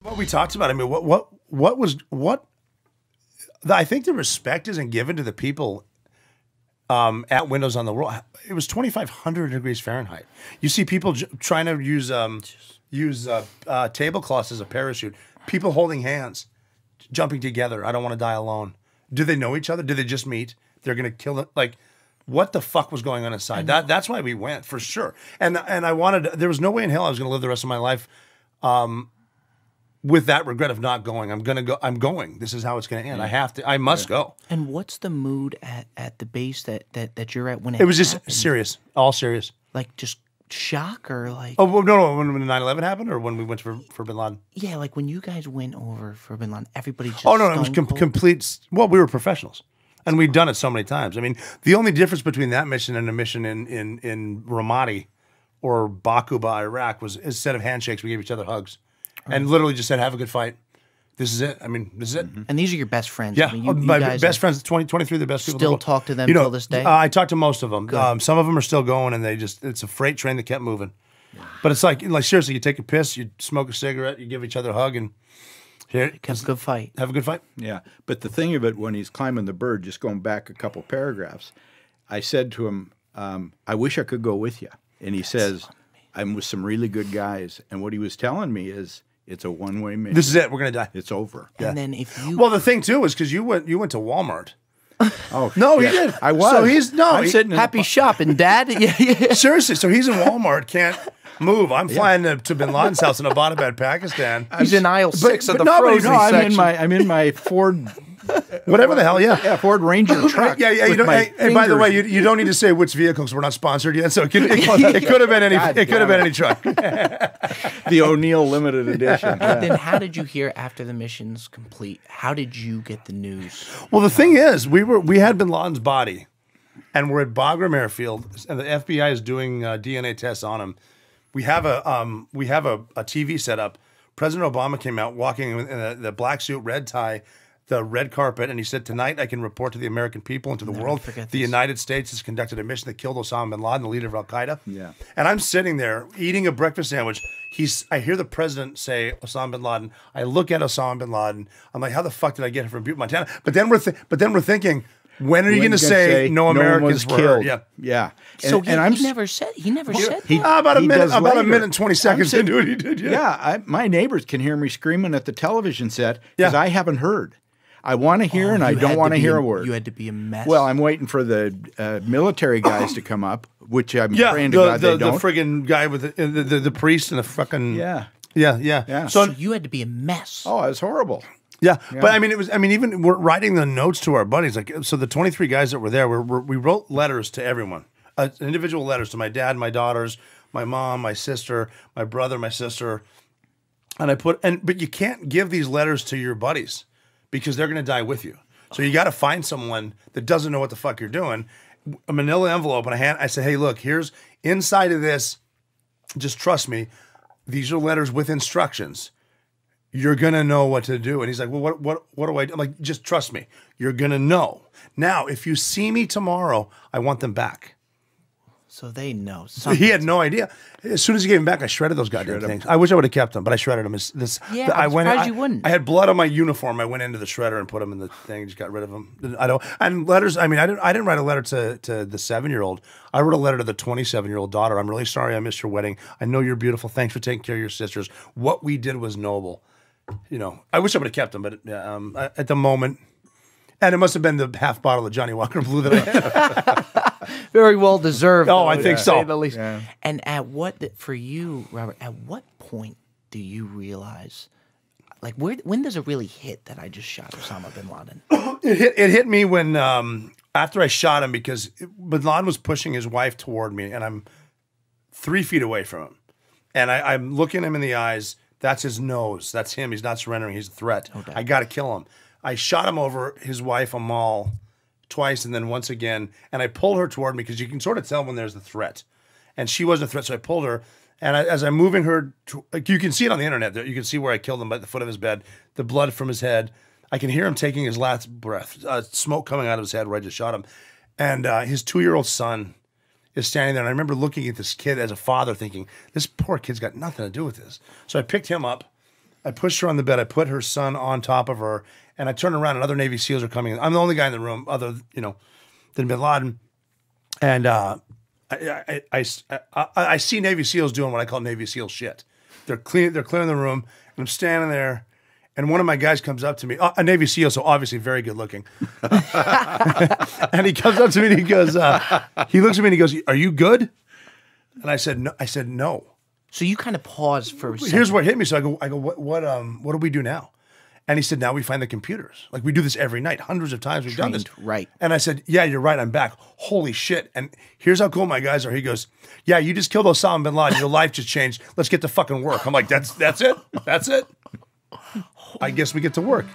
Well, we talked about. I mean, I think the respect isn't given to the people at Windows on the World. It was 2,500 degrees Fahrenheit. You see people trying to use tablecloths as a parachute. People holding hands, jumping together. I don't want to die alone. Do they know each other? Do they just meet? They're going to kill them. Like, what the fuck was going on inside? That's why we went, for sure. And I wanted. There was no way in hell I was going to live the rest of my life with that regret of not going. I'm gonna go. I'm going. This is how it's going to end. I have to. I must go. And what's the mood at the base that you're at when it was just serious, all serious. Like just shock or like? Oh well, no. When the 9/11 happened, or when we went for Bin Laden. Yeah, like when you guys went over for Bin Laden, everybody just. Oh no, it was complete. Well, we were professionals, and we'd done it so many times. I mean, the only difference between that mission and a mission in Ramadi or Bakuba, Iraq, was instead of handshakes, we gave each other hugs. And literally just said, have a good fight. This is it. I mean, this is it. And these are your best friends. Yeah. I mean, you my guys best friends, 23 of the best people. Still talk to them till this day? I talk to most of them. Some of them are still going, and it's a freight train that kept moving. Wow. But it's like seriously, you take a piss, you smoke a cigarette, you give each other a hug, and here, have a good fight. Have a good fight. Yeah. But the thing of it, when he's climbing the bird, just going back a couple paragraphs, I said to him, I wish I could go with you. And he says, I'm with some really good guys. And what he was telling me is, it's a one-way mission. This is it. We're gonna die. It's over. And then if you well, the thing too is because you went to Walmart. Oh no, yeah. he did. I was. So he's sitting happy shopping, Dad. Yeah. Seriously. So he's in Walmart. Can't move. I'm flying to Bin Laden's house in Abbottabad, Pakistan. He's in aisle 6 of the no, frozen section. I'm in my Ford. Whatever the hell, yeah. Yeah, Ford Ranger truck. Yeah. You don't, and by the way, you don't need to say which vehicle because we're not sponsored yet. So it could have been any. It could have been any truck. The O'Neill limited edition. And then, how did you hear after the mission's complete? How did you get the news? Well, the thing is, we had Bin Laden's body, and we're at Bagram Airfield, and the FBI is doing DNA tests on him. We have a TV set up. President Obama came out walking in the black suit, red tie, the red carpet, and he said, tonight I can report to the American people and to the world the United States has conducted a mission that killed Osama bin Laden, the leader of Al-Qaeda. Yeah. And I'm sitting there eating a breakfast sandwich. I hear the president say Osama bin Laden. I look at Osama bin Laden. I'm like, how the fuck did I get it from Butte, Montana? But then we're thinking, when are you going to say no Americans were killed? Yeah. Yeah. So he never said about a minute and 20 seconds into it, he did. Yeah. My neighbors can hear me screaming at the television set because I haven't heard. I want to hear, and I don't want to hear a word. You had to be a mess. Well, I'm waiting for the military guys to come up, which I'm praying to God they don't. The friggin' guy with the priest and the fucking yeah. So you had to be a mess. Oh, it was horrible. Yeah, but I mean, even we're writing the notes to our buddies. Like, so the 23 guys that were there, we wrote letters to everyone, individual letters to my dad, my daughters, my mom, my sister, my brother, my sister, and but you can't give these letters to your buddies, because they're going to die with you. So you got to find someone that doesn't know what the fuck you're doing. A manila envelope and a hand. I said, hey, look, here's inside of this. Just trust me. These are letters with instructions. You're going to know what to do. And he's like, well, what do I do? I'm like, just trust me. You're going to know. Now, if you see me tomorrow, I want them back. So they know. He had no idea. As soon as he gave them back, I shredded those goddamn things. I wish I would have kept them, but I shredded them. I'm surprised you wouldn't. I had blood on my uniform. I went into the shredder and put them in the thing. Just got rid of them. And letters. I mean, I didn't write a letter to the 7-year-old. I wrote a letter to the 27-year-old daughter. I'm really sorry I missed your wedding. I know you're beautiful. Thanks for taking care of your sisters. What we did was noble. You know, I wish I would have kept them, but at the moment, and it must have been the half bottle of Johnny Walker Blue that I had. Very well deserved. Oh, I think so. At least. Yeah. And for you, Robert, at what point do you realize, like, when does it really hit that I just shot Osama bin Laden? It hit me when after I shot him, because bin Laden was pushing his wife toward me, and I'm 3 feet away from him, and I'm looking him in the eyes. That's his nose. That's him. He's not surrendering. He's a threat. Okay. I got to kill him. I shot him over his wife, Amal, twice, and then once again. And I pulled her toward me because you can sort of tell when there's a threat. And she wasn't a threat, so I pulled her. And as I'm moving her, like, you can see it on the internet. You can see where I killed him by the foot of his bed, the blood from his head. I can hear him taking his last breath, smoke coming out of his head where I just shot him. And his 2-year-old son is standing there. And I remember looking at this kid as a father thinking, this poor kid's got nothing to do with this. So I picked him up. I pushed her on the bed. I put her son on top of her, and I turned around, and other Navy SEALs are coming in. I'm the only guy in the room, other than Bin Laden, and I see Navy SEALs doing what I call Navy SEAL shit. They're clearing the room, and I'm standing there, and one of my guys comes up to me, a Navy SEAL, so obviously very good looking, and he comes up to me and he goes, he looks at me and he goes, "Are you good?" And I said, "No." I said, "No." So you kind of paused for a second. Here's what hit me. So I go, what do we do now? And he said, now we find the computers. Like we do this every night, hundreds of times we've done this. Right. And I said, yeah, you're right. I'm back. Holy shit. And here's how cool my guys are. He goes, yeah, you just killed Osama bin Laden. Your life just changed. Let's get to fucking work. I'm like, that's it. That's it. I guess we get to work.